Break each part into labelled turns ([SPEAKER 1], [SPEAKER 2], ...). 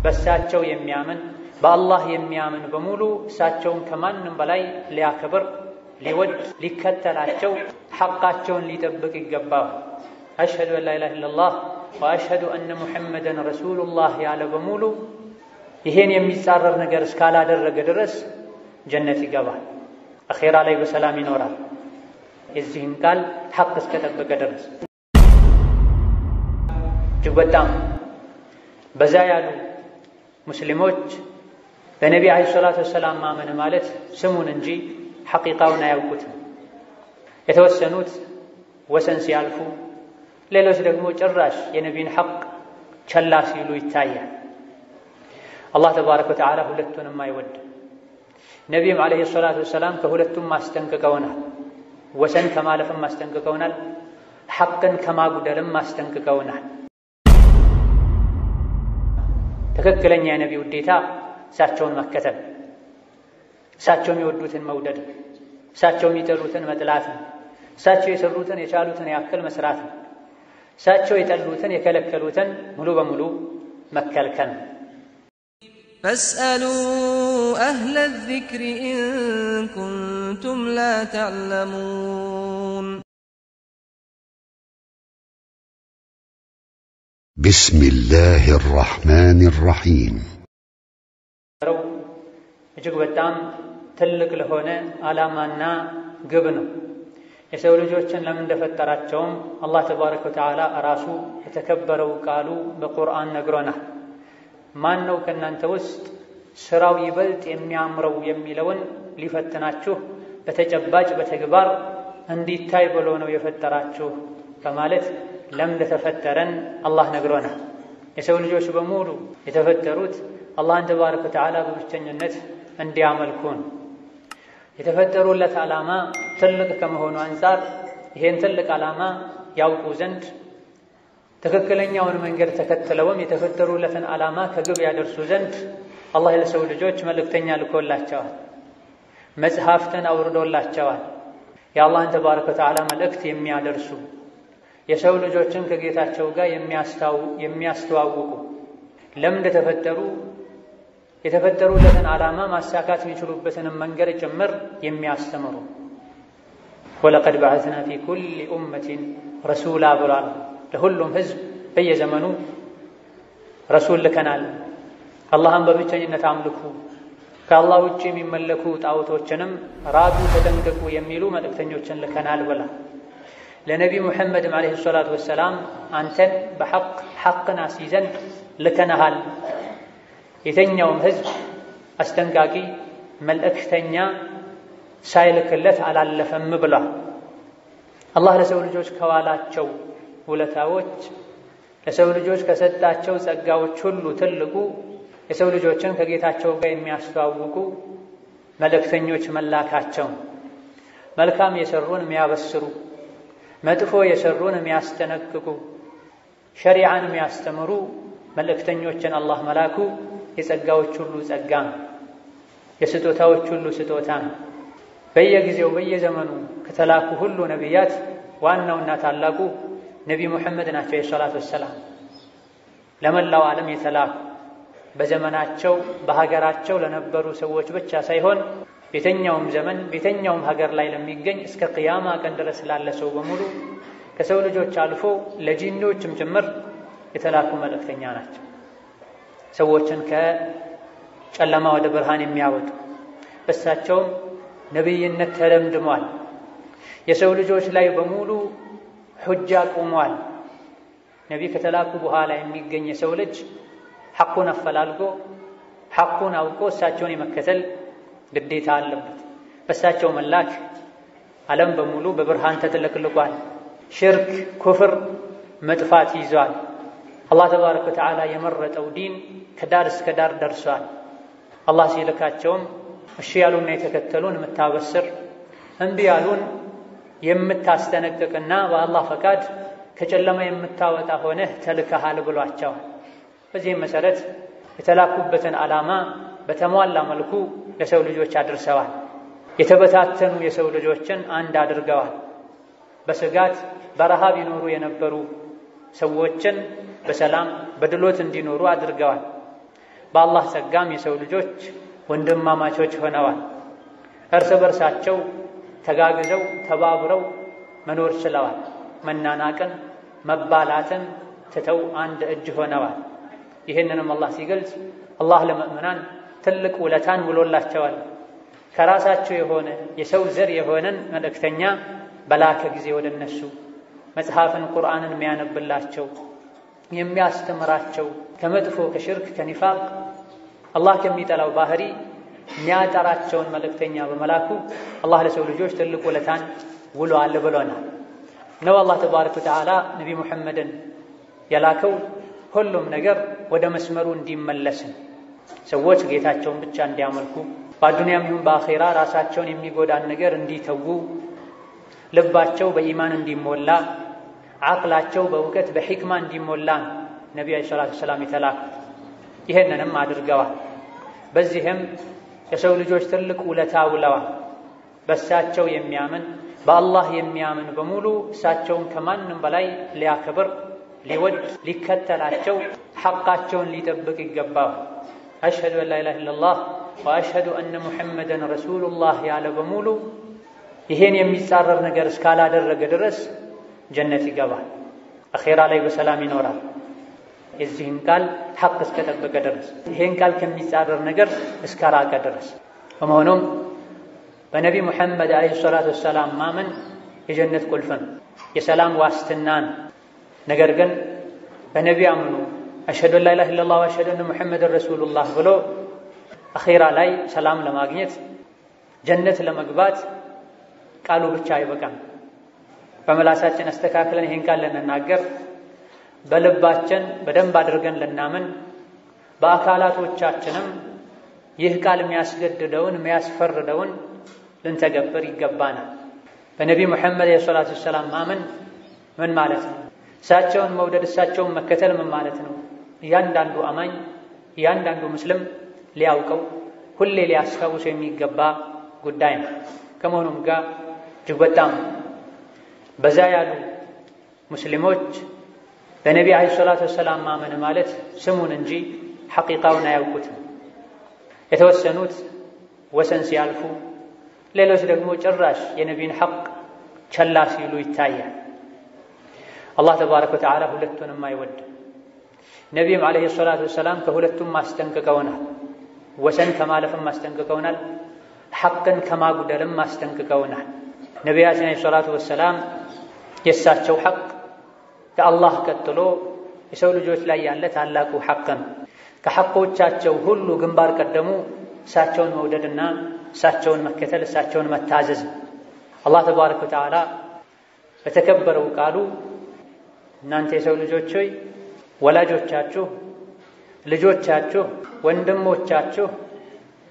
[SPEAKER 1] በእሳቸው የሚያምን በአላህ የሚያምን በሙሉ እሳቸውን ከማንም በላይ ሊያከብር ሊወድ ሊከተላቸው ሐቃቸውን ሊጠብቅ ይገባል። አሽሀዱ አን ላ ኢላሃ ኢለላህ ወአሽሀዱ አነ ሙሐመደን ረሱሉላህ ያለ በሙሉ ይሄን የሚጻረር ነገር እስካላደረገ ድረስ ጀነት ይገባል፣ አኼራ ላይ በሰላም ይኖራል። የዚህን ቃል ሐቅ እስከጠበቀ ድረስ እጅግ በጣም በዛ ያሉ ሙስሊሞች በነቢ ዓለይሂ ሰላቱ ወሰላም ማመን ማለት ስሙን እንጂ ሐቂቃውን አያውቁትም። የተወሰኑት ወሰን ሲያልፉ፣ ሌሎች ደግሞ ጭራሽ የነቢን ሐቅ ቸላ ሲሉ ይታያል። አላህ ተባረከ ወተዓላ ሁለቱንም አይወድም። ነቢይም ዓለይሂ ሰላቱ ወሰላም ከሁለቱም ማስጠንቅቀውናል። ወሰን ከማለፍም ማስጠንቅቀውናል፣ ሐቅን ከማጉደልም ማስጠንቅቀውናል። ትክክለኛ የነቢ ውዴታ እሳቸውን መከተል፣ እሳቸው የሚወዱትን መውደድ፣ እሳቸው የሚጠሉትን መጥላት፣ እሳቸው የሰሩትን የቻሉትን ያክል መስራት፣ እሳቸው የጠሉትን የከለከሉትን ሙሉ በሙሉ መከልከል።
[SPEAKER 2] ፈስአሉ አህለ ዚክሪ ኢን ኩንቱም ላ ተዕለሙን።
[SPEAKER 3] ቢስሚላሂ ራሕማኒ ራሒም።
[SPEAKER 1] እጅግ በጣም ትልቅ ለሆነ ዓላማና ግብ ነው። የሰው ልጆችን ለምን እንደፈጠራቸውም አላህ ተባረከ ወተዓላ ራሱ የተከበረው ቃሉ በቁርአን ነግሮናል። ማን ነው ከእናንተ ውስጥ ስራው ይበልጥ የሚያምረው የሚለውን ሊፈትናችሁ በተጨባጭ በተግባር እንዲታይ ብሎ ነው የፈጠራችሁ በማለት ለምን እንደተፈጠረን አላህ ነግሮናል። የሰው ልጆች በሙሉ የተፈጠሩት አላህን ተባረከ ወተዓላ በብቸኝነት እንዲያመልኩን የተፈጠሩለት ዓላማ ትልቅ ከመሆኑ አንፃር ይሄን ትልቅ ዓላማ ያውቁ ዘንድ ትክክለኛውን መንገድ ተከትለውም የተፈጠሩለትን ዓላማ ከግብ ያደርሱ ዘንድ አላህ ለሰው ልጆች መልእክተኛ ልኮላቸዋል፣ መጽሐፍትን አውርዶላቸዋል። የአላህን ተባረከ ወተዓላ መልእክት የሚያደርሱ የሰው ልጆችን ከጌታቸው ጋር የሚያስተዋውቁ ለምን እንደተፈጠሩ የተፈጠሩለትን ዓላማ ማሳካት የሚችሉበትንም መንገድ ጭምር የሚያስተምሩ ወለቀድ በዐስና ፊ ኩሊ ኡመቲን ረሱላ ብሏል። ለሁሉም ህዝብ በየዘመኑ ረሱል ልከናል። አላህን በብቸኝነት አምልኩ፣ ከአላህ ውጭ የሚመለኩ ጣዖቶችንም ራዱ፣ ተጠንቀቁ የሚሉ መልእክተኞችን ልከናል ብላ ለነቢ ሙሐመድም ዓለይሂ ሰላቱ ወሰላም አንተን በሐቅ ሐቅን አስይዘን ልከናሃል፣ የተኛውም ህዝብ አስጠንቃቂ መልእክተኛ ሳይልክለት አላለፈም ብሏል። አላህ ለሰው ልጆች ከዋላቸው ውለታዎች ለሰው ልጆች ከሰጣቸው ጸጋዎች ሁሉ ትልቁ የሰው ልጆችን ከጌታቸው ጋር የሚያስተዋውቁ መልእክተኞች መላካቸው። መልካም የሰሩን የሚያበስሩ፣ መጥፎ የሰሩን የሚያስጠነቅቁ፣ ሸሪዓን የሚያስተምሩ መልእክተኞችን አላህ መላኩ የጸጋዎች ሁሉ ጸጋ፣ የስጦታዎች ሁሉ ስጦታ። በየጊዜው በየዘመኑ ከተላኩ ሁሉ ነቢያት ዋናውና ታላቁ ነቢ ሙሐመድ ናቸው ሰላቱ ወሰላም። ለመላው ዓለም የተላኩ በዘመናቸው በሀገራቸው ለነበሩ ሰዎች ብቻ ሳይሆን ቤተኛውም ዘመን ቤተኛውም ሀገር ላይ ለሚገኝ እስከ ቅያማ ቀን ድረስ ላለ ሰው በሙሉ ከሰው ልጆች አልፎ ለጂኖችም ጭምር የተላኩ መልእክተኛ ናቸው። ሰዎችን ከጨለማ ወደ ብርሃን የሚያወጡ በሳቸውም ነቢይነት ተለምድሟል። የሰው ልጆች ላይ በሙሉ ሁጃ ቆሟል። ነቢ ከተላኩ በኋላ የሚገኝ የሰው ልጅ ሐቁን አፈላልጎ ሐቁን አውቆ እሳቸውን የመከተል ግዴታ አለበት። በእሳቸው መላክ ዓለም በሙሉ በብርሃን ተጥለቅልቋል። ሽርክ፣ ኩፍር መጥፋት ይዟል። አላህ ተባረከ ወተዓላ የመረጠው ዲን ከዳር እስከ ዳር ደርሷል። አላህ ሲልካቸውም እሺ ያሉና የተከተሉን የምታበስር፣ እምቢ ያሉን የምታስጠነቅቅና በአላህ ፈቃድ ከጨለማ የምታወጣ ሆነህ ተልከሃል ብሏቸዋል። በዚህም መሰረት የተላኩበትን ዓላማ በተሟላ መልኩ ለሰው ልጆች አድርሰዋል። የተበታተኑ የሰው ልጆችን አንድ አድርገዋል። በስጋት በረሃብ ይኖሩ የነበሩ ሰዎችን በሰላም በድሎት እንዲኖሩ አድርገዋል። በአላህ ጸጋም የሰው ልጆች ወንድማማቾች ሆነዋል። እርስ በርሳቸው ተጋግዘው ተባብረው መኖር ችለዋል። መናናቅን መባላትን ትተው አንድ እጅ ሆነዋል። ይህንንም አላህ ሲገልጽ አላህ ለሙእሚናን ትልቅ ውለታን ውሎላቸዋል። ከራሳቸው የሆነ የሰው ዘር የሆነን መልእክተኛ በላከ ጊዜ ወደ እነሱ መጽሐፍን ቁርአንን የሚያነብላቸው የሚያስተምራቸው ከመጥፎ ከሽርክ ከኒፋቅ አላህ ከሚጠላው ባህሪ የሚያጠራቸውን መልእክተኛ በመላኩ አላህ ለሰው ልጆች ትልቅ ውለታን ውሏል ብሎናል ነው። አላህ ተባረከ ወተዓላ ነቢ ሙሐመድን የላከው ሁሉም ነገር ወደ መስመሩ እንዲመለስን ሰዎች ጌታቸውን ብቻ እንዲያመልኩ በአዱንያም ይሁን በአኼራ ራሳቸውን የሚጎዳን ነገር እንዲተዉ ልባቸው በኢማን እንዲሞላ ዓቅላቸው በእውቀት በሕክማ እንዲሞላ ነቢዩ ዓለይሂ ሰላቱ ወሰላም የተላኩት ይህንንም አድርገዋል። በዚህም የሰው ልጆች ትልቅ ውለታ ውለዋል። በእሳቸው የሚያምን በአላህ የሚያምን በሙሉ እሳቸውን ከማንም በላይ ሊያከብር ሊወድ ሊከተላቸው ሐቃቸውን ሊጠብቅ ይገባል። አሽሀዱ አን ላ ኢላሃ ኢለላህ ወአሽሀዱ አነ ሙሐመደን ረሱሉላህ ያለ በሙሉ ይሄን የሚጻረር ነገር እስካላደረገ ድረስ ጀነት ይገባል፣ አኼራ ላይ በሰላም ይኖራል። የዚህን ቃል ሐቅ እስከጠበቀ ድረስ ይሄን ቃል ከሚጻረር ነገር እስከራቀ ድረስ። በመሆኑም በነቢ ሙሐመድ ዓለይሂ ሰላቱ ወሰላም ማመን የጀነት ቁልፍ ነው፣ የሰላም ዋስትና ነው። ነገር ግን በነቢ አምኑ አሽሀዱ አን ላ ኢላሃ ኢለላህ ወአሽሀዱ አነ ሙሐመደን ረሱሉላህ ብሎ አኼራ ላይ ሰላም ለማግኘት ጀነት ለመግባት ቃሉ ብቻ አይበቃም። በመላሳችን አስተካክለን ይሄን ቃል ልንናገር፣ በልባችን በደንብ አድርገን ልናምን፣ በአካላቶቻችንም ይህ ቃል የሚያስገድደውን የሚያስፈርደውን ልንተገብር ይገባናል። በነቢ ሙሐመድ ዓለይሂ ሰላቱ ወሰላም ማመን ምን ማለት ነው? እሳቸውን መውደድ እሳቸውን መከተል ምን ማለት ነው? እያንዳንዱ አማኝ እያንዳንዱ ሙስሊም ሊያውቀው ሁሌ ሊያስታውሰው የሚገባ ጉዳይ ነው። ከመሆኑም ጋር እጅግ በጣም በዛ ያሉ ሙስሊሞች በነቢ ዓለይሂ ሰላቱ ወሰላም ማመን ማለት ስሙን እንጂ ሐቂቃውን አያውቁትም። የተወሰኑት ወሰን ሲያልፉ፣ ሌሎች ደግሞ ጭራሽ የነቢን ሐቅ ቸላ ሲሉ ይታያል። አላህ ተባረከ ወተዓላ ሁለቱንም አይወድም። ነቢይም ዓለይሂ ሰላቱ ወሰላም ከሁለቱም ማስጠንቅቀውናል። ወሰን ከማለፍም ማስጠንቅቀውናል፣ ሐቅን ከማጉደልም ማስጠንቅቀውናል። ነቢያችን ዓለይሂ ሰላቱ ወሰላም የእሳቸው ሐቅ ከአላህ ቀጥሎ የሰው ልጆች ላይ ያለ ታላቁ ሐቅ ነው። ከሐቆቻቸው ሁሉ ግንባር ቀደሙ እሳቸውን መውደድና እሳቸውን መከተል እሳቸውን መታዘዝ ነው። አላህ ተባረከ ወተዓላ በተከበረው ቃሉ እናንተ የሰው ልጆች ሆይ ወላጆቻችሁ፣ ልጆቻችሁ፣ ወንድሞቻችሁ፣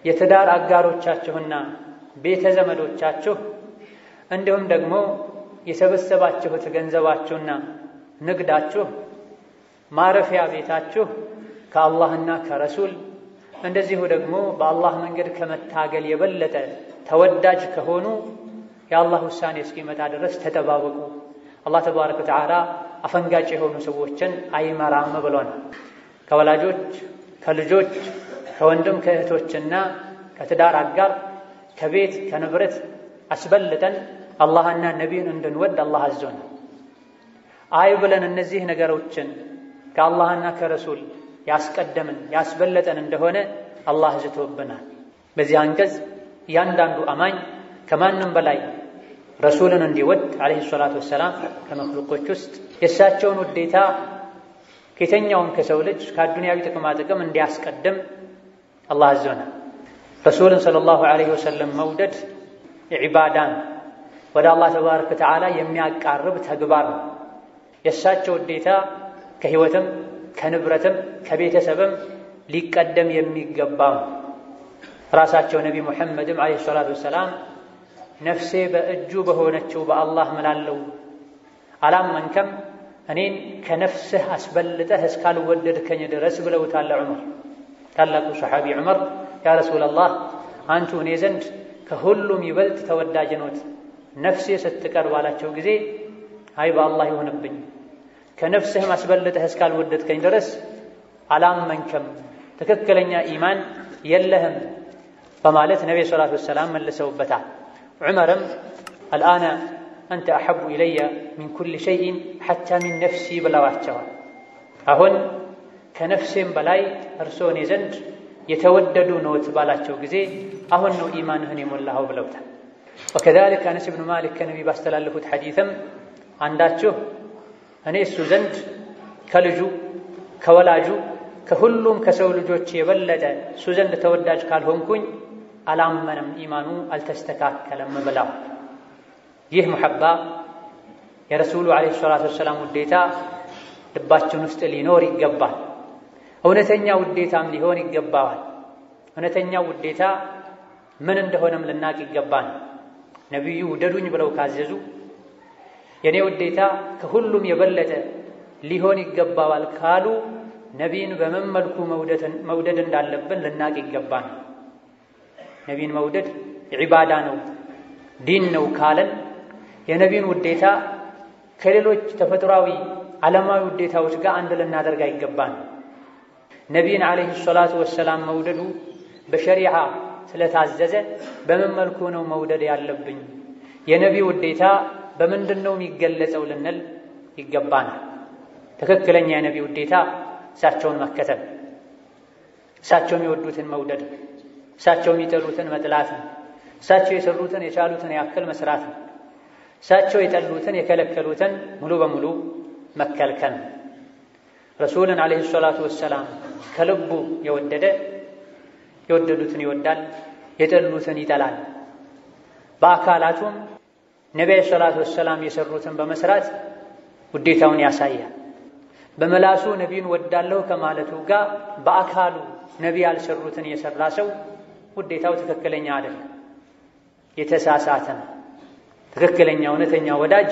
[SPEAKER 1] የትዳር አጋሮቻችሁና ቤተ ዘመዶቻችሁ እንዲሁም ደግሞ የሰበሰባችሁት ገንዘባችሁና ንግዳችሁ ማረፊያ ቤታችሁ ከአላህና ከረሱል እንደዚሁ ደግሞ በአላህ መንገድ ከመታገል የበለጠ ተወዳጅ ከሆኑ የአላህ ውሳኔ እስኪመጣ ድረስ ተጠባበቁ። አላህ ተባረከ ወተዓላ አፈንጋጭ የሆኑ ሰዎችን አይመራም ብሎናል። ከወላጆች ከልጆች ከወንድም ከእህቶችና ከትዳር አጋር ከቤት ከንብረት አስበልጠን አላህና ነቢዩን እንድንወድ አላህ አዞናል። አይ ብለን እነዚህ ነገሮችን ከአላህና ከረሱል ያስቀደምን ያስበለጠን እንደሆነ አላህ ዝቶብናል። በዚህ አንቀጽ እያንዳንዱ አማኝ ከማንም በላይ ረሱልን እንዲወድ ዓለይሂ ሰላቱ ወሰላም ከመክሉቆች ውስጥ የእሳቸውን ውዴታ ከየትኛውም ከሰው ልጅ ከአዱንያዊ ጥቅማ ጥቅም እንዲያስቀድም አላህ አዞናል። ረሱልን ሰለላሁ ዐለይሂ ወሰለም መውደድ ዒባዳን ወደ አላህ ተባረከ ወተዓላ የሚያቃርብ ተግባር ነው። የእሳቸው ውዴታ ከህይወትም ከንብረትም ከቤተሰብም ሊቀደም የሚገባው ራሳቸው ነቢ ሙሐመድም ዓለይሂ ሰላቱ ወሰላም ነፍሴ በእጁ በሆነችው በአላህ ምላለሁ አላመንከም እኔን ከነፍስህ አስበልጠህ እስካልወደድከኝ ድረስ ብለውታል ዑመር። ታላቁ ሰሓቢ ዑመር ያ ረሱላላህ አንቱ እኔ ዘንድ ከሁሉም ይበልጥ ተወዳጅ ኖት ነፍሴ ስትቀር ባላቸው ጊዜ አይ በአላህ ይሆንብኝ ከነፍስህ አስበልጠህ እስካልወደድከኝ ድረስ አላመንከም ትክክለኛ ኢማን የለህም በማለት ነብዩ ሰለላሁ ዐለይሂ ወሰለም መልሰውበታል። ዑመርም አልአነ አንተ አሐቡ ኢለየ ሚን ኩሊ ሸይኢን ሐታ ሚን ነፍሲ ብለዋቸዋል። አሁን ከነፍሴም በላይ እርስዎ እኔ ዘንድ የተወደዱ ነዎት ባላቸው ጊዜ አሁን ነው ኢማንህን የሞላኸው ብለውታል። ወከዛሊከ አነስ ብኑ ማሊክ ከነቢዩ ባስተላለፉት ሐዲስም አንዳችሁ እኔ እሱ ዘንድ ከልጁ ከወላጁ ከሁሉም ከሰው ልጆች የበለጠ እሱ ዘንድ ተወዳጅ ካልሆንኩኝ አላመነም፣ ኢማኑ አልተስተካከለም ብለው። ይህ ሙሐባ የረሱሉ ዓለይሂ ሰላቱ ወሰላም ውዴታ ልባችን ውስጥ ሊኖር ይገባል። እውነተኛ ውዴታም ሊሆን ይገባዋል። እውነተኛ ውዴታ ምን እንደሆነም ልናቅ ይገባል። ነቢዩ ውደዱኝ ብለው ካዘዙ የኔ ውዴታ ከሁሉም የበለጠ ሊሆን ይገባዋል ካሉ ነቢይን በምን መልኩ መውደድ እንዳለብን ልናቅ ይገባል። ነቢይን መውደድ ዒባዳ ነው፣ ዲን ነው ካለን የነቢይን ውዴታ ከሌሎች ተፈጥሯዊ ዓለማዊ ውዴታዎች ጋር አንድ ልናደርግ አይገባን። ነቢይን ዓለይሂ ሰላቱ ወሰላም መውደዱ በሸሪዓ ስለታዘዘ በምን መልኩ ነው መውደድ ያለብኝ? የነቢይ ውዴታ በምንድን ነው የሚገለጸው ልንል ይገባናል። ትክክለኛ የነቢይ ውዴታ እሳቸውን መከተል፣ እሳቸው የሚወዱትን መውደድ፣ እሳቸው የሚጠሉትን መጥላት፣ እሳቸው የሰሩትን የቻሉትን ያክል መስራት፣ እሳቸው የጠሉትን የከለከሉትን ሙሉ በሙሉ መከልከል። ረሱልን ዓለይሂ ሰላቱ ወሰላም ከልቡ የወደደ የወደዱትን ይወዳል፣ የጠሉትን ይጠላል። በአካላቱም ነቢዩ ሰላቱ ወሰላም የሰሩትን በመስራት ውዴታውን ያሳያል። በመላሱ ነቢዩን ወዳለሁ ከማለቱ ጋር በአካሉ ነቢይ ያልሰሩትን የሰራ ሰው ውዴታው ትክክለኛ አይደለም፣ የተሳሳተ ነው። ትክክለኛ እውነተኛ ወዳጅ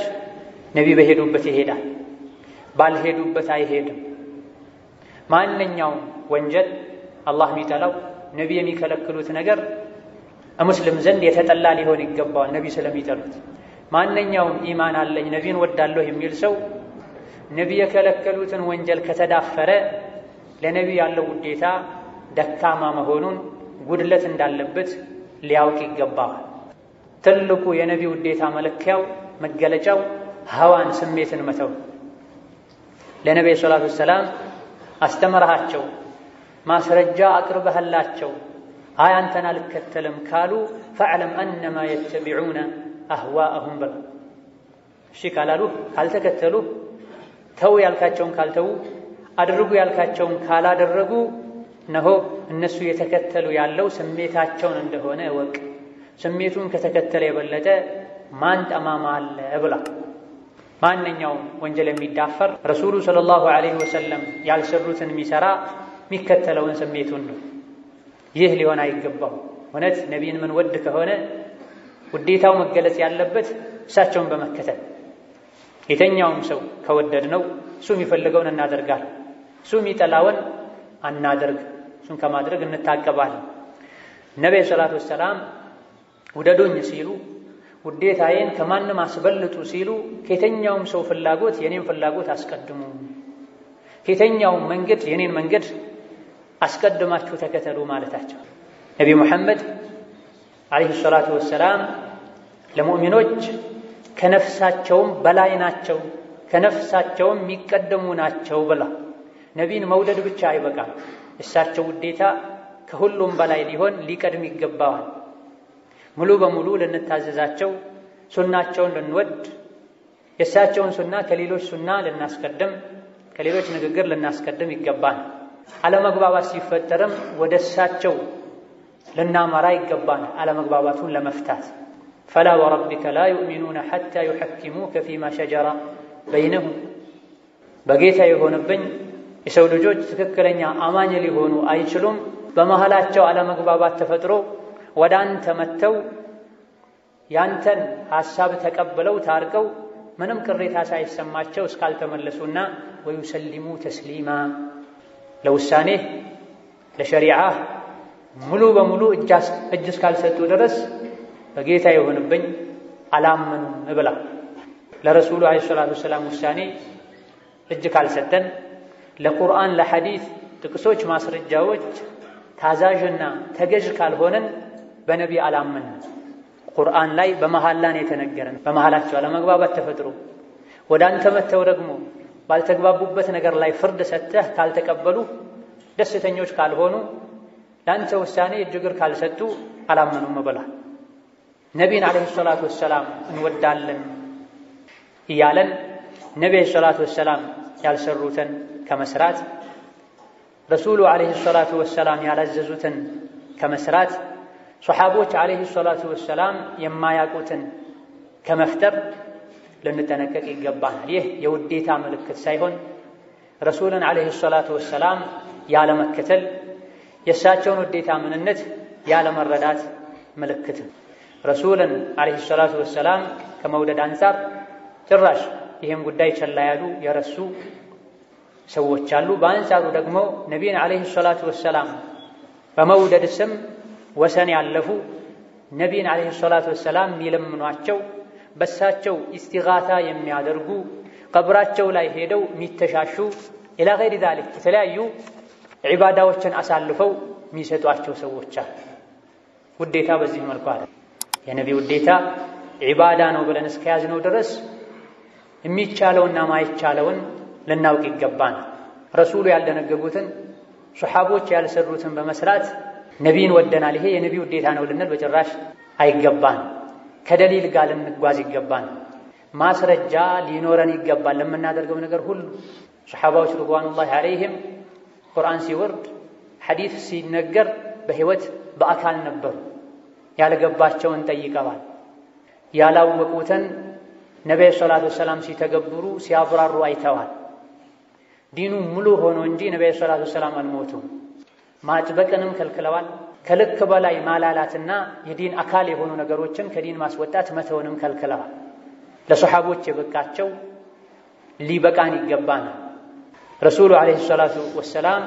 [SPEAKER 1] ነቢይ በሄዱበት ይሄዳል፣ ባልሄዱበት አይሄድም። ማንኛውም ወንጀል አላህ የሚጠላው ነቢይ የሚከለክሉት ነገር ሙስሊም ዘንድ የተጠላ ሊሆን ይገባዋል፣ ነቢይ ስለሚጠሉት። ማንኛውም ኢማን አለኝ ነቢይን ወዳለሁ የሚል ሰው ነቢይ የከለከሉትን ወንጀል ከተዳፈረ ለነቢይ ያለው ውዴታ ደካማ መሆኑን ጉድለት እንዳለበት ሊያውቅ ይገባዋል። ትልቁ የነቢይ ውዴታ መለኪያው መገለጫው ሀዋን ስሜትን መተው። ለነቢዩ ሰለላሁ ዐለይሂ ወሰለም አስተምረሃቸው ማስረጃ አቅርበህላቸው አይ አንተን አልከተልም ካሉ ፈዕለም አነማ የተቢዑነ አህዋአሁም በል። እሺ ካላሉ ካልተከተሉ፣ ተው ያልካቸውን ካልተዉ፣ አድርጉ ያልካቸውን ካላደረጉ እነሆ እነሱ የተከተሉ ያለው ስሜታቸውን እንደሆነ እወቅ። ስሜቱን ከተከተለ የበለጠ ማን ጠማማ አለ ብላ። ማንኛውም ወንጀል የሚዳፈር ረሱሉ ሰለላሁ ዐለይሂ ወሰለም ያልሰሩትን የሚሰራ የሚከተለውን ስሜቱን ነው። ይህ ሊሆን አይገባው። እውነት ነቢይን ምን ወድ ከሆነ ውዴታው መገለጽ ያለበት እሳቸውን በመከተል የተኛውም ሰው ከወደድ ነው እሱ የሚፈልገውን እናደርጋለን፣ እሱ የሚጠላውን አናደርግ፣ እሱን ከማድረግ እንታቀባለን። ነቢዩ ሰላቱ ወሰላም ውደዱኝ ሲሉ ውዴታዬን ከማንም አስበልጡ ሲሉ ከየተኛውም ሰው ፍላጎት የኔን ፍላጎት አስቀድሙ፣ ከየተኛውም መንገድ የኔን መንገድ አስቀድማችሁ ተከተሉ ማለታቸው። ነቢዩ ሙሐመድ ዓለይሂ ሰላቱ ወሰላም ለሙእሚኖች ከነፍሳቸውም በላይ ናቸው፣ ከነፍሳቸውም የሚቀደሙ ናቸው ብላ። ነቢይን መውደድ ብቻ አይበቃም፣ እሳቸው ውዴታ ከሁሉም በላይ ሊሆን ሊቀድም ይገባዋል። ሙሉ በሙሉ ልንታዘዛቸው፣ ሱናቸውን ልንወድ፣ የእሳቸውን ሱና ከሌሎች ሱና ልናስቀድም፣ ከሌሎች ንግግር ልናስቀድም ይገባል። አለመግባባት ሲፈጠርም ወደ እሳቸው ልናመራ ይገባል፣ አለመግባባቱን ለመፍታት። ፈላ ወረቢከ ላ ዩእሚኑነ ሐታ ዩሐኪሙከ ፊማ ሸጀራ በይነሁም። በጌታ የሆነብኝ የሰው ልጆች ትክክለኛ አማኝ ሊሆኑ አይችሉም በመሃላቸው አለመግባባት ተፈጥሮ ወደ አንተ መጥተው ያንተን ሐሳብ ተቀብለው ታርቀው ምንም ቅሬታ ሳይሰማቸው እስካልተመለሱና ወዩሰሊሙ ተስሊማ ለውሳኔ ለሸሪዓ ሙሉ በሙሉ እጅ እስካልሰጡ ድረስ በጌታ የሆነብኝ አላመኑም ብላ። ለረሱሉ ዓለይሂ ሰላቱ ወሰላም ውሳኔ እጅ ካልሰጠን፣ ለቁርአን ለሐዲስ ጥቅሶች፣ ማስረጃዎች ታዛዥና ተገዥ ካልሆነን በነቢ አላመን። ቁርአን ላይ በመሐላን የተነገረን በመሐላቸው አለመግባባት ተፈጥሮ ወደ አንተ መተው ደግሞ ባልተግባቡበት ነገር ላይ ፍርድ ሰጥተህ ካልተቀበሉ ደስተኞች ካልሆኑ ለአንተ ውሳኔ እጅግር ካልሰጡ አላመኑም ብሏል። ነቢይን ዓለይሂ ሰላቱ ወሰላም እንወዳለን እያለን ነቢ ዓለይሂ ሰላቱ ወሰላም ያልሰሩትን ከመስራት ረሱሉ ዓለይሂ ሰላቱ ወሰላም ያላዘዙትን ከመስራት ሶሐቦች ዓለይሂ ሰላቱ ወሰላም የማያውቁትን ከመፍጠር ልንጠነቀቅ ይገባናል። ይህ የውዴታ ምልክት ሳይሆን ረሱልን ዓለይሂ ሰላቱ ወሰላም ያለመከተል የእሳቸውን ውዴታ ምንነት ያለመረዳት ምልክት ነው። ረሱልን ዓለይሂ ሰላቱ ወሰላም ከመውደድ አንጻር ጭራሽ ይህም ጉዳይ ቸላ ያሉ የረሱ ሰዎች አሉ። በአንጻሩ ደግሞ ነቢይን ዓለይሂ ሰላቱ ወሰላም በመውደድ ስም ወሰን ያለፉ ነቢይን ዓለይሂ ሰላቱ ወሰላም የሚለምኗቸው በሳቸው ኢስቲጋታ የሚያደርጉ ቀብራቸው ላይ ሄደው የሚተሻሹ ኢላ ገይሪ ዛሊክ የተለያዩ ዒባዳዎችን አሳልፈው የሚሰጧቸው ሰዎች አሉ። ውዴታ በዚህ መልኩ አለ። የነቢ ውዴታ ዒባዳ ነው ብለን እስከያዝነው ድረስ የሚቻለውና ማይቻለውን ልናውቅ ይገባናል። ረሱሉ ያልደነገጉትን ሱሐቦች ያልሰሩትን በመስራት ነቢይን ወደናል ይሄ የነቢ ውዴታ ነው ልንል በጭራሽ አይገባን። ከደሊል ጋር ልንጓዝ ይገባን። ማስረጃ ሊኖረን ይገባል ለምናደርገው ነገር ሁሉ። ሱሐባዎች ሪድዋኑላሂ ዐለይሂም ቁርአን ሲወርድ ሐዲስ ሲነገር በህይወት በአካል ነበሩ። ያልገባቸውን ጠይቀዋል። ያላወቁትን ነብዩ ሰለላሁ ዐለይሂ ወሰለም ሲተገብሩ ሲያብራሩ አይተዋል። ዲኑ ሙሉ ሆኖ እንጂ ነብዩ ሰለላሁ ዐለይሂ ወሰለም አልሞቱም። ማጥበቅንም ከልክለዋል። ከልክ በላይ ማላላትና የዲን አካል የሆኑ ነገሮችን ከዲን ማስወጣት መተውንም ከልክለዋል። ለሱሐቦች የበቃቸው ሊበቃን ይገባናል። ረሱሉ ዐለይሂ ሰላቱ ወሰላም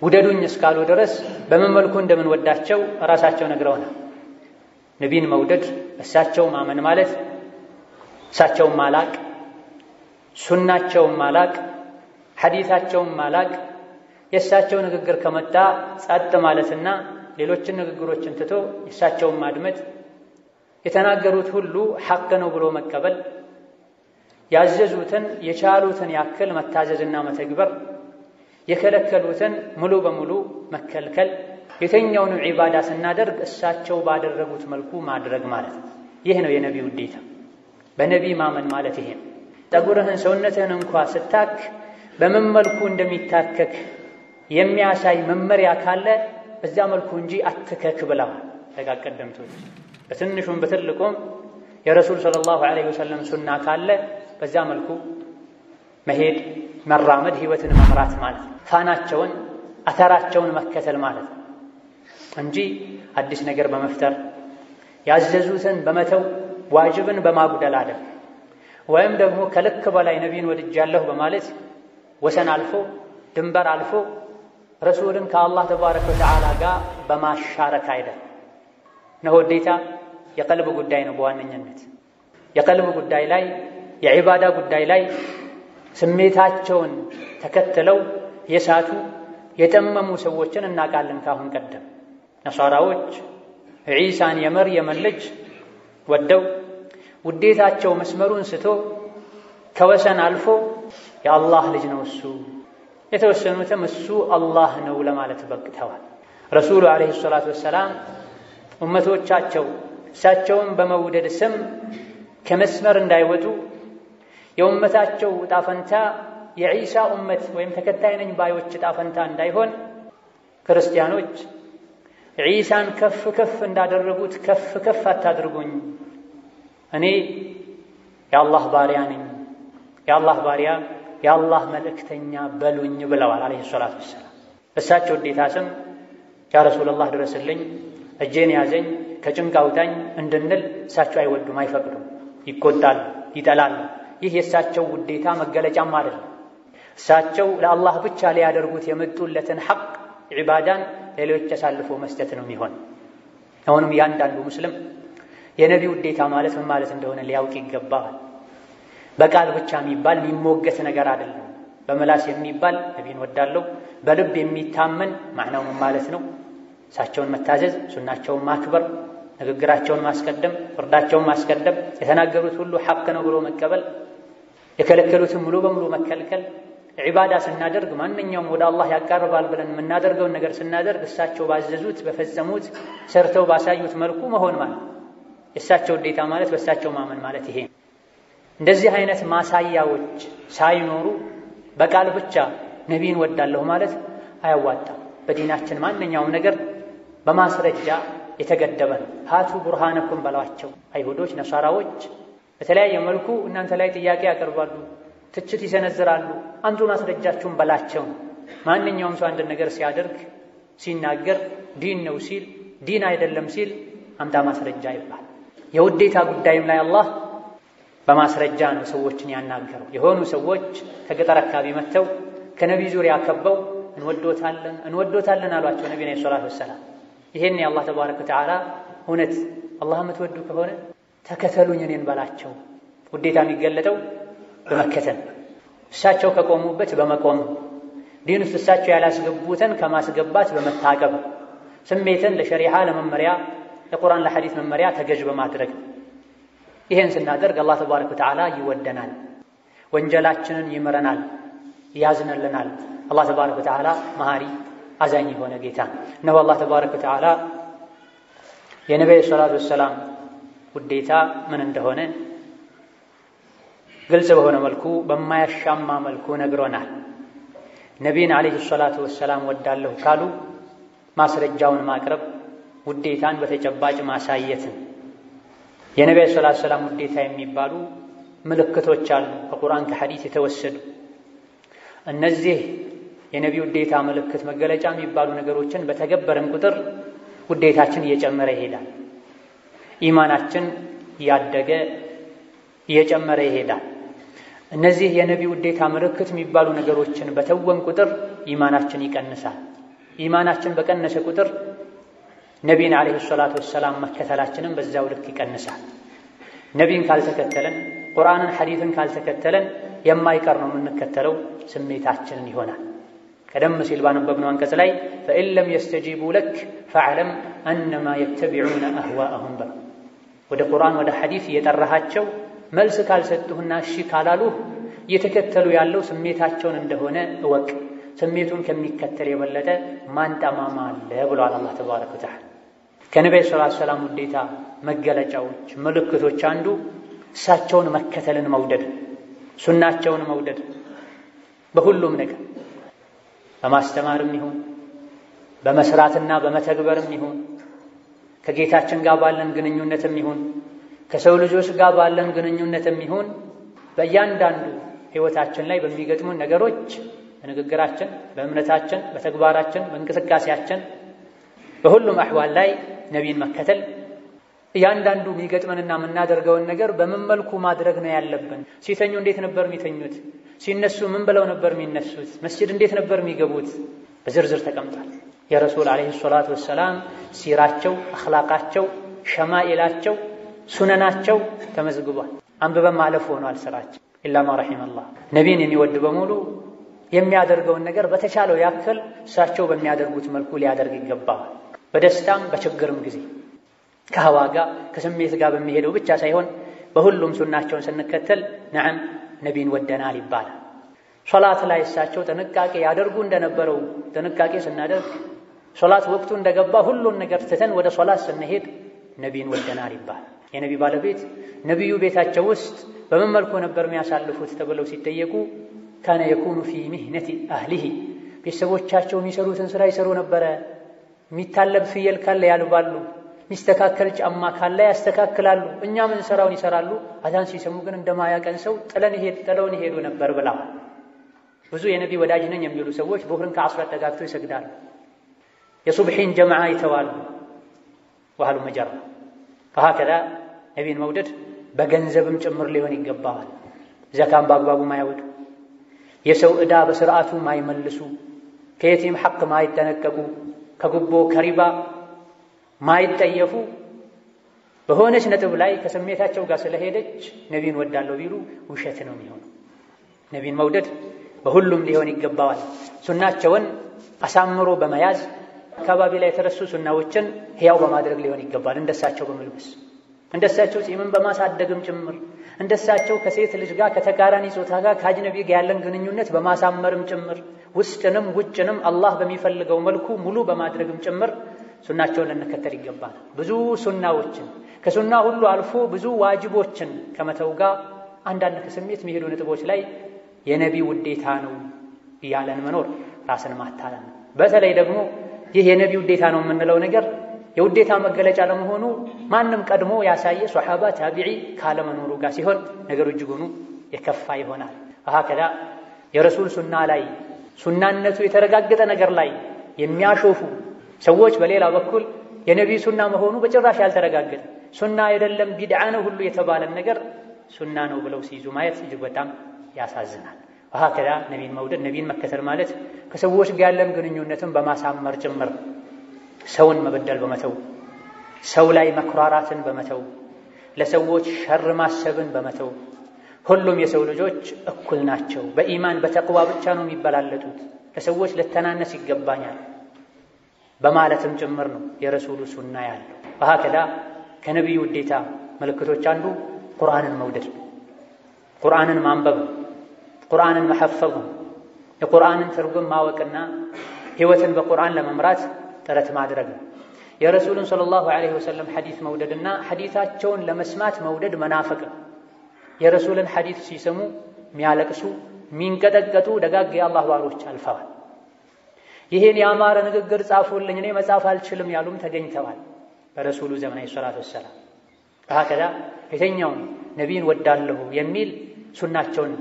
[SPEAKER 1] ውደዱኝ እስካሉ ድረስ በምን መልኩ እንደምንወዳቸው ራሳቸው ነግረውናል። ነቢይን መውደድ እሳቸው ማመን ማለት እሳቸውን ማላቅ፣ ሱናቸውን ማላቅ፣ ሐዲታቸውን ማላቅ፣ የእሳቸው ንግግር ከመጣ ጸጥ ማለትና ሌሎችን ንግግሮችን ትቶ የእሳቸውን ማድመጥ፣ የተናገሩት ሁሉ ሐቅ ነው ብሎ መቀበል፣ ያዘዙትን የቻሉትን ያክል መታዘዝና መተግበር፣ የከለከሉትን ሙሉ በሙሉ መከልከል፣ የተኛውንም ዒባዳ ስናደርግ እሳቸው ባደረጉት መልኩ ማድረግ ማለት ነው። ይህ ነው የነቢ ውዴታ። በነቢ ማመን ማለት ይሄ ነው። ጠጉርህን ሰውነትህን እንኳ ስታክ በምን መልኩ እንደሚታከክ የሚያሳይ መመሪያ ካለ በዛ መልኩ እንጂ አትከክ ብለዋል ደጋግ ቀደምቶች። በትንሹም በትልቁም የረሱል ሰለላሁ ዐለይሂ ወሰለም ሱና ካለ በዛ መልኩ መሄድ፣ መራመድ፣ ህይወትን መምራት ማለት ነው። ፋናቸውን አተራቸውን መከተል ማለት ነው እንጂ አዲስ ነገር በመፍጠር ያዘዙትን በመተው ዋጅብን በማጉደል አይደል። ወይም ደግሞ ከልክ በላይ ነቢይን ወድጃለሁ በማለት ወሰን አልፎ ድንበር አልፎ ረሱልን ከአላህ ተባረከ ወተዓላ ጋር በማሻረክ አይደል። ነው ውዴታ የቀልብ ጉዳይ ነው። በዋነኝነት የቀልብ ጉዳይ ላይ የዒባዳ ጉዳይ ላይ ስሜታቸውን ተከትለው የሳቱ የጠመሙ ሰዎችን እናውቃለን። ካሁን ቀደም ነሷራዎች ዒሳን የመርየምን ልጅ ወደው ውዴታቸው መስመሩን ስቶ ከወሰን አልፎ የአላህ ልጅ ነው እሱ፣ የተወሰኑትም እሱ አላህ ነው ለማለት በቅተዋል። ረሱሉ ዐለይሂ ሰላቱ ወሰላም ኡመቶቻቸው እሳቸውን በመውደድ ስም ከመስመር እንዳይወጡ የኡመታቸው ዕጣ ፈንታ የዒሳ ኡመት ወይም ተከታይ ነኝ ባዮች ዕጣ ፈንታ እንዳይሆን ክርስቲያኖች ዒሳን ከፍ ከፍ እንዳደረጉት ከፍ ከፍ አታድርጉኝ፣ እኔ የአላህ ባሪያ ነኝ፣ የአላህ ባሪያ የአላህ መልእክተኛ በሉኝ ብለዋል ዐለይሂ ሰላቱ ወሰላም። በእሳቸው ውዴታ ስም ያ ረሱለላህ ድረስልኝ፣ እጄን ያዘኝ፣ ከጭንቅ አውጣኝ እንድንል እሳቸው አይወዱም፣ አይፈቅዱም፣ ይቆጣሉ፣ ይጠላሉ። ይህ የእሳቸው ውዴታ መገለጫም አይደለም። እሳቸው ለአላህ ብቻ ሊያደርጉት የመጡለትን ሐቅ ዒባዳን ሌሎች አሳልፎ መስጠት ነው የሚሆን። አሁንም ያንዳንዱ ሙስሊም የነቢ ውዴታ ማለት ምን ማለት እንደሆነ ሊያውቅ ይገባል። በቃል ብቻ የሚባል የሚሞገት ነገር አይደለም። በመላስ የሚባል ነቢይን ወዳለሁ፣ በልብ የሚታመን ማዕናው ምን ማለት ነው? እሳቸውን መታዘዝ፣ ሱናቸውን ማክበር፣ ንግግራቸውን ማስቀደም፣ ፍርዳቸውን ማስቀደም፣ የተናገሩት ሁሉ ሐቅ ነው ብሎ መቀበል፣ የከለከሉትን ሙሉ በሙሉ መከልከል። ዒባዳ ስናደርግ ማንኛውም ወደ አላህ ያቃርባል ብለን የምናደርገውን ነገር ስናደርግ እሳቸው ባዘዙት በፈጸሙት ሰርተው ባሳዩት መልኩ መሆን ማለት የእሳቸው ውዴታ ማለት በእሳቸው ማመን ማለት ይሄ። እንደዚህ አይነት ማሳያዎች ሳይኖሩ በቃል ብቻ ነቢይን ወዳለሁ ማለት አያዋጣም። በዲናችን ማንኛውም ነገር በማስረጃ የተገደበ ነው። ሃቱ ቡርሃነኩም በሏቸው። አይሁዶች፣ ነሳራዎች በተለያየ መልኩ እናንተ ላይ ጥያቄ ያቀርባሉ፣ ትችት ይሰነዝራሉ። አንዱ ማስረጃችሁን በላቸው። ማንኛውም ሰው አንድ ነገር ሲያደርግ ሲናገር ዲን ነው ሲል ዲን አይደለም ሲል አምጣ ማስረጃ ይባል። የውዴታ ጉዳይም ላይ አላህ በማስረጃ ነው ሰዎችን ያናገረው። የሆኑ ሰዎች ከገጠር አካባቢ መጥተው ከነቢይ ዙሪያ ከበው እንወዶታለን አሏቸው ነቢዩ ሰለላሁ ዐለይሂ ወሰለም። ይሄን የአላህ ተባረከ ወተዓላ እውነት አላህ የምትወዱ ከሆነ ተከተሉኝ እኔን በላቸው። ውዴታ የሚገለጠው በመከተል እሳቸው ከቆሙበት በመቆም ዲን ውስጥ እሳቸው ያላስገቡትን ከማስገባት በመታቀብ ስሜትን ለሸሪዓ ለመመሪያ ለቁርአን ለሐዲስ መመሪያ ተገዥ በማድረግ ይሄን ስናደርግ አላህ ተባረከ ወተዓላ ይወደናል፣ ወንጀላችንን ይምረናል፣ ያዝነልናል። አላህ ተባረከ ወተዓላ መሐሪ አዛኝ የሆነ ጌታ ነው። አላህ ተባረከ ወተዓላ የነቢዩ ሰለላሁ ዐለይሂ ወሰለም ውዴታ ምን እንደሆነ ግልጽ በሆነ መልኩ በማያሻማ መልኩ ነግሮናል። ነቢይን ዐለይሂ ሰላቱ ወሰላም ወዳለሁ ካሉ ማስረጃውን ማቅረብ፣ ውዴታን በተጨባጭ ማሳየትን። የነቢዩ ሰለላሁ ዐለይሂ ወሰለም ውዴታ የሚባሉ ምልክቶች አሉ ከቁርአን ከሐዲስ የተወሰዱ። እነዚህ የነቢዩ ውዴታ ምልክት መገለጫ የሚባሉ ነገሮችን በተገበረን ቁጥር ውዴታችን እየጨመረ ይሄዳል። ኢማናችን እያደገ እየጨመረ ይሄዳል። እነዚህ የነቢዩ ውዴታ ምልክት የሚባሉ ነገሮችን በተወን ቁጥር ኢማናችን ይቀንሳል። ኢማናችን በቀነሰ ቁጥር ነቢይን ዐለይሂ ሰላቱ ወሰላም መከተላችንም በዛው ልክ ይቀንሳል። ነቢይን ካልተከተለን ቁርአንን ሐዲስን ካልተከተለን የማይቀር ነው የምንከተለው ስሜታችንን ይሆናል። ቀደም ሲል ባነበብነው አንቀጽ ላይ ፈኢን ለም የስተጂቡ ለክ ፈዕለም አነማ የተቢዑነ አህዋአሁም በል። ወደ ቁርአን ወደ ሐዲስ እየጠራሃቸው መልስ ካልሰጡህና እሺ ካላሉህ እየተከተሉ ያለው ስሜታቸውን እንደሆነ እወቅ። ስሜቱን ከሚከተል የበለጠ ማን ጠማማ አለ ብሏል አላህ ተባረከ ወተዓላ። ከነቢዩ ሰለላሁ ዐለይሂ ወሰለም ውዴታ መገለጫዎች ምልክቶች አንዱ እሳቸውን መከተልን መውደድ፣ ሱናቸውን መውደድ በሁሉም ነገር በማስተማርም ይሁን በመስራትና በመተግበርም ይሁን ከጌታችን ጋር ባለን ግንኙነትም ይሁን ከሰው ልጆች ጋር ባለን ግንኙነትም ይሁን በእያንዳንዱ ሕይወታችን ላይ በሚገጥሙን ነገሮች በንግግራችን፣ በእምነታችን፣ በተግባራችን፣ በእንቅስቃሴያችን በሁሉም አሕዋል ላይ ነቢይን መከተል እያንዳንዱ የሚገጥመንና የምናደርገውን ነገር በምን መልኩ ማድረግ ነው ያለብን። ሲተኙ እንዴት ነበር የሚተኙት? ሲነሱ ምን ብለው ነበር የሚነሱት? መስጂድ እንዴት ነበር የሚገቡት? በዝርዝር ተቀምጧል። የረሱል ዐለይሂ ሰላቱ ወሰላም ሲራቸው፣ አኽላቃቸው፣ ሸማኢላቸው፣ ሱነናቸው ተመዝግቧል። አንብበን ማለፍ ሆኗል ስራቸው። ኢላ ማ ረሒመላህ። ነቢይን የሚወድ በሙሉ የሚያደርገውን ነገር በተቻለው ያክል እሳቸው በሚያደርጉት መልኩ ሊያደርግ ይገባል። በደስታም በችግርም ጊዜ ከህዋ ጋር ከስሜት ጋር በሚሄደው ብቻ ሳይሆን በሁሉም ሱናቸውን ስንከተል ነዓም ነቢይን ወደናል ይባላል። ሶላት ላይ እሳቸው ጥንቃቄ ያደርጉ እንደነበረው ጥንቃቄ ስናደርግ ሶላት ወቅቱ እንደገባ ሁሉን ነገር ትተን ወደ ሶላት ስንሄድ ነቢይን ወደናል ይባላል። የነቢይ ባለቤት ነቢዩ ቤታቸው ውስጥ በምን መልኩ ነበር የሚያሳልፉት ተብለው ሲጠየቁ ካነ የኩኑ ፊ ሚህነቲ አህሊሂ፣ ቤተሰቦቻቸው የሚሰሩትን ስራ ይሰሩ ነበረ። የሚታለብ ፍየል ካለ ያልባሉ፣ ሚስተካከል ጫማ ካለ ያስተካክላሉ፣ እኛ ምን ሰራውን ይሰራሉ። አዛን ሲሰሙ ግን እንደማያቀን ሰው ጥለውን ይሄዱ ነበር ብለዋል። ብዙ የነቢይ ወዳጅ ነኝ የሚሉ ሰዎች ዙህርን ከዐስር አጠጋግተው ይሰግዳሉ። የሱብሒን ጀማዓ ይተዋሉ። ወሃሉ መጀራ ወሀከዛ ነቢይን መውደድ በገንዘብም ጭምር ሊሆን ይገባዋል። ዘካም በአግባቡ ማያወጡ፣ የሰው ዕዳ በስርዓቱ ማይመልሱ፣ ከየቲም ሐቅ ማይጠነቀቁ፣ ከጉቦ ከሪባ ማይጠየፉ በሆነች ነጥብ ላይ ከስሜታቸው ጋር ስለሄደች ነቢይን ወዳለው ቢሉ ውሸት ነው የሚሆነው። ነቢይን መውደድ በሁሉም ሊሆን ይገባዋል። ሱናቸውን አሳምሮ በመያዝ አካባቢ ላይ የተረሱ ሱናዎችን ሕያው በማድረግ ሊሆን ይገባል። እንደሳቸው በመልበስ እንደሳቸው ጺምን በማሳደግም ጭምር እንደሳቸው ከሴት ልጅ ጋር ከተቃራኒ ጾታ ጋር ከአጅነቢ ጋር ያለን ግንኙነት በማሳመርም ጭምር ውስጥንም ውጭንም አላህ በሚፈልገው መልኩ ሙሉ በማድረግም ጭምር ሱናቸውን ልንከተል ይገባል። ብዙ ሱናዎችን ከሱና ሁሉ አልፎ ብዙ ዋጅቦችን ከመተው ጋር አንዳንድ ከስሜት የሚሄዱ ነጥቦች ላይ የነቢ ውዴታ ነው እያለን መኖር ራስን ማታለል ነው። በተለይ ደግሞ ይህ የነቢ ውዴታ ነው የምንለው ነገር የውዴታ መገለጫ ለመሆኑ ማንም ቀድሞ ያሳየ ሷሐባ ታቢዒ ካለመኖሩ ጋር ሲሆን ነገሩ እጅጉኑ የከፋ ይሆናል። አሃከዳ የረሱል ሱና ላይ ሱናነቱ የተረጋገጠ ነገር ላይ የሚያሾፉ ሰዎች በሌላ በኩል የነቢይ ሱና መሆኑ በጭራሽ ያልተረጋገጠ ሱና አይደለም ቢድዓ ነው ሁሉ የተባለን ነገር ሱና ነው ብለው ሲይዙ ማየት እጅግ በጣም ያሳዝናል። አሃከዳ ነቢይን መውደድ ነቢይን መከተል ማለት ከሰዎች ጋር ያለን ግንኙነትን በማሳመር ጭምር ሰውን መበደል በመተው ሰው ላይ መኩራራትን በመተው ለሰዎች ሸር ማሰብን በመተው ሁሉም የሰው ልጆች እኩል ናቸው፣ በኢማን በተቅዋ ብቻ ነው የሚበላለጡት፣ ለሰዎች ልተናነስ ይገባኛል በማለትም ጭምር ነው የረሱሉ ሱና ያለው። አሃከዳ ከነቢዩ ውዴታ ምልክቶች አንዱ ቁርአንን መውደድ፣ ቁርአንን ማንበብ፣ ቁርአንን መሐፈዝ፣ የቁርአንን ትርጉም ማወቅና ህይወትን በቁርአን ለመምራት ጥረት ማድረግ ነው። የረሱልን ሰለላሁ ዐለይሂ ወሰለም ሐዲስ መውደድና ሐዲሳቸውን ለመስማት መውደድ መናፈቅ። የረሱልን ሐዲስ ሲሰሙ የሚያለቅሱ የሚንቀጠቀጡ ደጋግ የአላህ ባሮች አልፈዋል። ይህን ያማረ ንግግር ጻፉልኝ እኔ መጻፍ አልችልም ያሉም ተገኝተዋል በረሱሉ ዘመን ዐለይሂ ሰላቱ ወሰላም። ከሀከዳ የተኛውን ነቢይን ወዳለሁ የሚል ሱናቸውን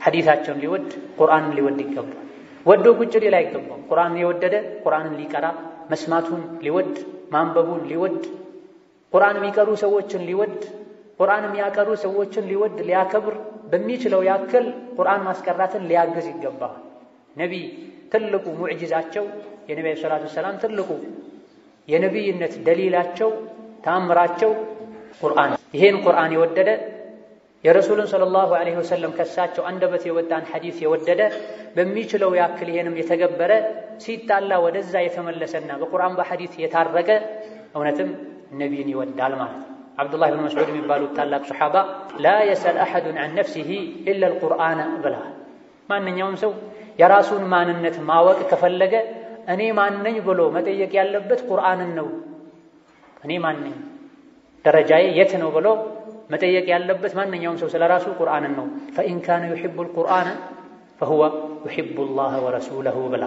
[SPEAKER 1] ሐዲሳቸውን ሊወድ ቁርአንን ሊወድ ይገባል። ወዶ ቁጭ ሊል አይገባም። ቁርአንን የወደደ ቁርአንን ሊቀራ መስማቱን ሊወድ ማንበቡን ሊወድ ቁርአን የሚቀሩ ሰዎችን ሊወድ ቁርአን የሚያቀሩ ሰዎችን ሊወድ ሊያከብር በሚችለው ያክል ቁርአን ማስቀራትን ሊያግዝ ይገባል። ነቢይ ትልቁ ሙዕጂዛቸው የነቢዩ ሰለላሁ ዐለይሂ ወሰለም ትልቁ የነቢይነት ደሊላቸው ተአምራቸው ቁርአን። ይሄን ቁርአን የወደደ የረሱልን ሰለላሁ ዐለይሂ ወሰለም ከሳቸው አንደበት የወጣን ሐዲስ የወደደ በሚችለው ያክል ይሄንም የተገበረ ሲጣላ ወደዛ የተመለሰና በቁርአን በሐዲስ የታረቀ እውነትም ነቢይን ይወዳል ማለት ነው። አብዱላህ ብን መስዑድ የሚባሉት ታላቅ ሱሐባ ላ የሰል አሐዱን ዐን ነፍሲሂ ኢላ አልቁርአን ብለዋል። ማንኛውም ሰው የራሱን ማንነት ማወቅ ከፈለገ እኔ ማነኝ ብሎ መጠየቅ ያለበት ቁርአንን ነው። እኔ ማነኝ ደረጃዬ የት ነው ብሎ መጠየቅ ያለበት ማንኛውም ሰው ስለራሱ ቁርአንን ነው። ፈኢን ካነ ዩሒቡል ቁርአነ ፈሁወ ዩሒቡላህ ወረሱለሁ ብላ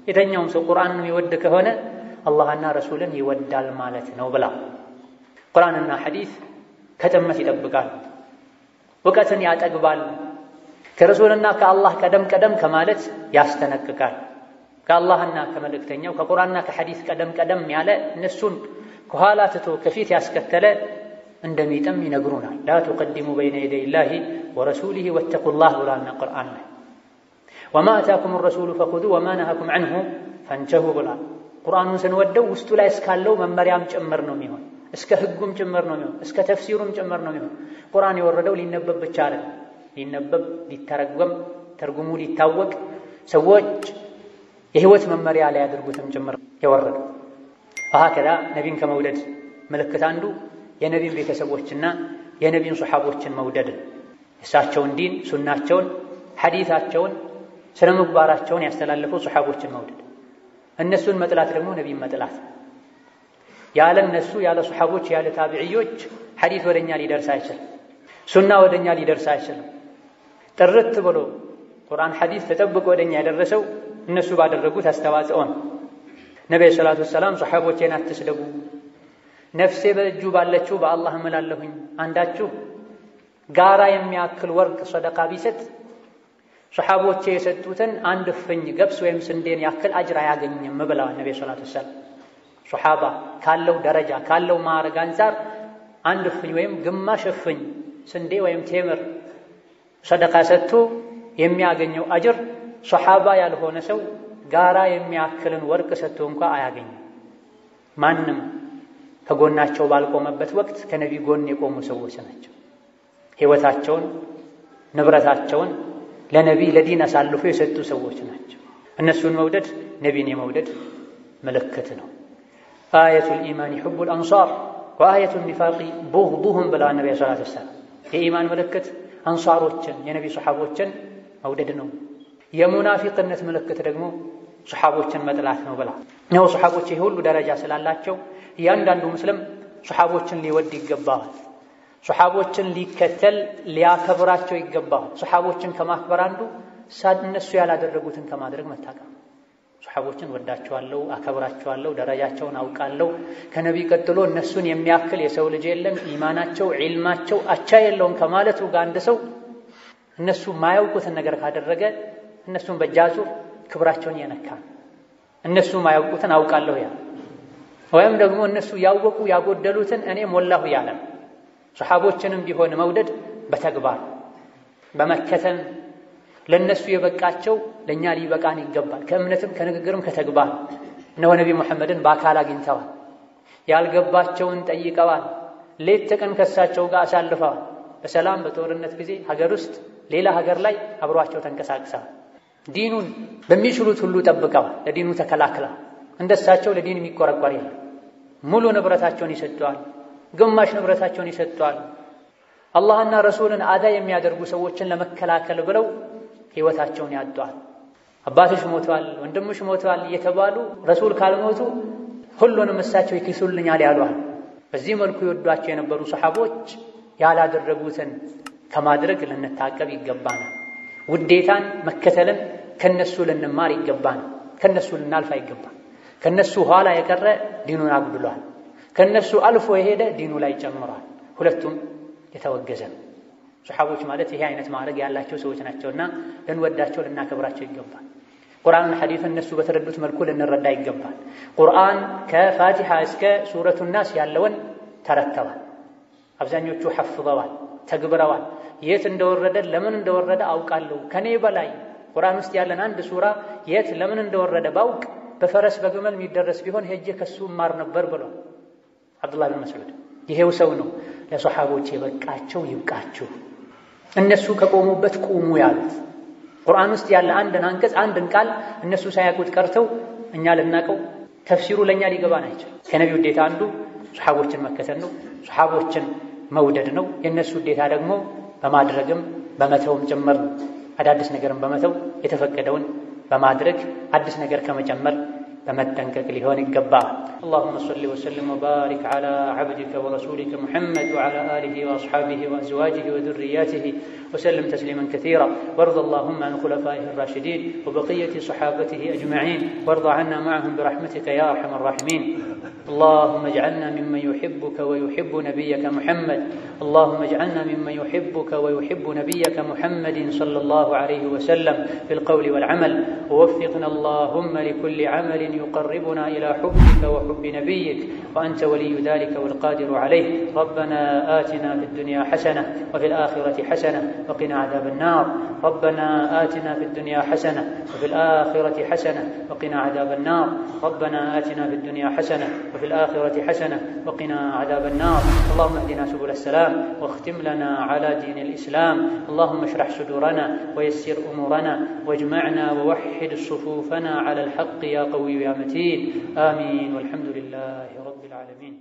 [SPEAKER 1] የተኛውም ሰው ቁርአንን የሚወድ ከሆነ አላህና ረሱልን ይወዳል ማለት ነው ብላ። ቁርአንና ሐዲስ ከጥመት ይጠብቃል፣ እውቀትን ያጠግባል፣ ከረሱልና ከአላህ ቀደም ቀደም ከማለት ያስጠነቅቃል። ከአላህና ከመልእክተኛው ከቁርአንና ከሐዲስ ቀደም ቀደም ያለ እነሱን ከኋላ ትቶ ከፊት ያስከተለ እንደሚጠም ይነግሩናል። ላ ቱቀድሙ በይነ የደይ ላሂ ወረሱሊሂ ወተቁላህ ብሏልና ቁርአን ላይ ወማ አታኩም ረሱሉ ፈኹዙ ወማ ነሃኩም ዐንሁ ፈንተሁ ብሏል። ቁርአኑን ስንወደው ውስጡ ላይ እስካለው መመሪያም ጭምር ነው የሚሆን፣ እስከ ህጉም ጭምር ነው የሚሆን፣ እስከ ተፍሲሩም ጭምር ነው የሚሆን። ቁርአን የወረደው ሊነበብ ብቻ አይደለም፣ ሊነበብ ሊተረጎም ትርጉሙ ሊታወቅ ሰዎች የህይወት መመሪያ ላይ ያድርጉትም ጭምር የወረደው። ወሀከዛ ነቢይን ከመውደድ ምልክት አንዱ የነቢይን ቤተሰቦችና የነቢይን ሱሐቦችን መውደድ፣ እሳቸውን ዲን ሱናቸውን ሐዲታቸውን ስነ ምግባራቸውን ያስተላለፉ ሱሐቦችን መውደድ። እነሱን መጥላት ደግሞ ነቢይን መጥላት። ያለ እነሱ ያለ ሱሐቦች ያለ ታቢዕዮች ሐዲስ ወደኛ ሊደርስ አይችልም፣ ሱና ወደኛ ሊደርስ አይችልም። ጥርት ብሎ ቁርአን ሐዲስ ተጠብቆ ወደኛ ያደረሰው እነሱ ባደረጉት አስተዋጽኦ ነው። ነብዩ ሰለላሁ ዐለይሂ ወሰለም ሱሐቦቼን አትስደቡ፣ ነፍሴ በእጁ ባለችው በአላህ እምላለሁኝ አንዳችሁ ጋራ የሚያክል ወርቅ ሰደቃ ቢሰጥ ሱሐቦቼ የሰጡትን አንድ እፍኝ ገብስ ወይም ስንዴን ያክል አጅር አያገኝም ብለዋል ነብዩ ሰለላሁ ዐለይሂ ወሰለም። ሱሐባ ካለው ደረጃ ካለው ማዕረግ አንፃር አንድ እፍኝ ወይም ግማሽ እፍኝ ስንዴ ወይም ቴምር ሰደቃ ሰጥቶ የሚያገኘው አጅር ሱሐባ ያልሆነ ሰው ጋራ የሚያክልን ወርቅ ሰጥቶ እንኳ አያገኝም። ማንም ከጎናቸው ባልቆመበት ወቅት ከነቢይ ጎን የቆሙ ሰዎች ናቸው። ሕይወታቸውን ንብረታቸውን ለነቢ ለዲን አሳልፎ የሰጡ ሰዎች ናቸው። እነሱን መውደድ ነቢን የመውደድ ምልክት ነው። አየቱል ኢማኒ ሑቡል አንሷር ወአየቱን ኒፋቂ ቡግዱሁም ብለዋል ነቢ ሰለላሁ ዐለይሂ ወሰለም። የኢማን ምልክት አንሷሮችን የነቢ ሰሓቦችን መውደድ ነው። የሙናፊቅነት ምልክት ደግሞ ሰሓቦችን መጥላት ነው ብላ ነው። ሰሓቦች ይሄ ሁሉ ደረጃ ስላላቸው እያንዳንዱ ሙስሊም ሰሓቦችን ሊወድ ይገባል። ሰሓቦችን ሊከተል ሊያከብራቸው ይገባል። ሰሓቦችን ከማክበር አንዱ እነሱ ያላደረጉትን ከማድረግ መታቀብ። ሰሓቦችን ወዳቸዋለሁ፣ አከብራቸዋለሁ፣ ደረጃቸውን አውቃለሁ፣ ከነቢ ቀጥሎ እነሱን የሚያክል የሰው ልጅ የለም፣ ኢማናቸው ዒልማቸው አቻ የለውም ከማለቱ ጋር አንድ ሰው እነሱ ማያውቁትን ነገር ካደረገ እነሱን በጃዙር ክብራቸውን እየነካ እነሱ ማያውቁትን አውቃለሁ ያ ወይም ደግሞ እነሱ ያወቁ ያጎደሉትን እኔ ሞላሁ ያለ። ሰሓቦችንም ቢሆን መውደድ በተግባር በመከተል ለነሱ የበቃቸው ለኛ ሊበቃን ይገባል። ከእምነትም ከንግግርም ከተግባር ነው። ነቢ መሐመድን በአካል አግኝተዋል፣ ያልገባቸውን ጠይቀዋል፣ ሌት ተቀን ከሳቸው ጋር አሳልፈዋል። በሰላም በጦርነት ጊዜ ሀገር ውስጥ ሌላ ሀገር ላይ አብሯቸው ተንቀሳቅሰዋል። ዲኑን በሚችሉት ሁሉ ጠብቀዋል፣ ለዲኑ ተከላክለዋል። እንደሳቸው ለዲን የሚቆረቆር የለም። ሙሉ ንብረታቸውን ይሰጠዋል፣ ግማሽ ንብረታቸውን ይሰጠዋል። አላህና ረሱልን አዳ የሚያደርጉ ሰዎችን ለመከላከል ብለው ሕይወታቸውን ያጧል። አባትሽ ሞቷል፣ ወንድምሽ ሞቷል እየተባሉ ረሱል ካልሞቱ ሁሉንም እሳቸው ይክሱልኛል ያሏል። በዚህ መልኩ ይወዷቸው የነበሩ ሰሓቦች ያላደረጉትን ከማድረግ ልንታቀብ ይገባናል። ውዴታን መከተልን ከነሱ ልንማር ይገባናል። ከነሱ ልናልፍ አይገባም። ከነሱ ኋላ የቀረ ዲኑን አጉድሏል። ከነሱ አልፎ የሄደ ዲኑ ላይ ጨምሯል። ሁለቱም የተወገዘ ነው። ሰሓቦች ማለት ይሄ አይነት ማዕረግ ያላቸው ሰዎች ናቸውና ልንወዳቸው ልናከብራቸው ይገባል። ቁርአንን ሐዲስን እነሱ በተረዱት መልኩ ልንረዳ ይገባል። ቁርአን ከፋቲሓ እስከ ሱረቱ ናስ ያለውን ተረተዋል። አብዛኞቹ ሐፍዘዋል፣ ተግብረዋል። የት እንደወረደ ለምን እንደወረደ አውቃለሁ። ከኔ በላይ ቁርአን ውስጥ ያለን አንድ ሱራ የት ለምን እንደወረደ ባውቅ በፈረስ በግመል የሚደረስ ቢሆን ሄጄ ከሱ ማር ነበር ብሏል አብዱላህ ብን መስዑድ። ይሄው ሰው ነው ለሰሓቦች የበቃቸው ይብቃችሁ፣ እነሱ ከቆሙበት ቁሙ ያሉት። ቁርአን ውስጥ ያለ አንድን አንቀጽ አንድን ቃል እነሱ ሳያውቁት ቀርተው እኛ ልናቀው ተፍሲሩ ለኛ ሊገባን አይችልም። ከነቢ ውዴታ አንዱ ሰሓቦችን መከተል ነው፣ ሰሓቦችን መውደድ ነው። የነሱ ውዴታ ደግሞ በማድረግም በመተውም ጭምር ነው። አዳዲስ ነገርን በመተው የተፈቀደውን በማድረግ አዲስ ነገር ከመጨመር በመጠንቀቅ ሊሆን ይገባል። اللهم صل وسلم وبارك على عبدك ورسولك محمد وعلى آله وأصحابه وأزواجه وذرياته وسلم تسليما كثيرا. وارض اللهم عن خلفائه الراشدين وبقية صحابته أجمعين وارض عنا معهم برحمتك يا أرحم الراحمين. اللهم اجعلنا ممن يحبك ويحب نبيك محمد. اللهم اجعلنا ممن يحبك ويحب نبيك محمد صلى الله عليه وسلم في القول والعمل. ووفقنا اللهم لكل عمل يقربنا إلى حبك وحب نبيك وأنت ولي ذلك والقادر عليه. ربنا آتنا في الدنيا حسنة وفي الآخرة حسنة وقنا عذاب النار. ربنا آتنا في الدنيا حسنة وفي الآخرة حسنة وقنا عذاب النار. ربنا آتنا في الدنيا حسنة وفي الآخرة حسنة وقنا عذاب النار. اللهم اهدنا سبل السلام واختم لنا على دين الإسلام. اللهم اشرح صدورنا ويسر أمورنا واجمعنا ووحد صفوفنا على الحق يا قوي يا متين. آمين والحمد لله رب العالمين.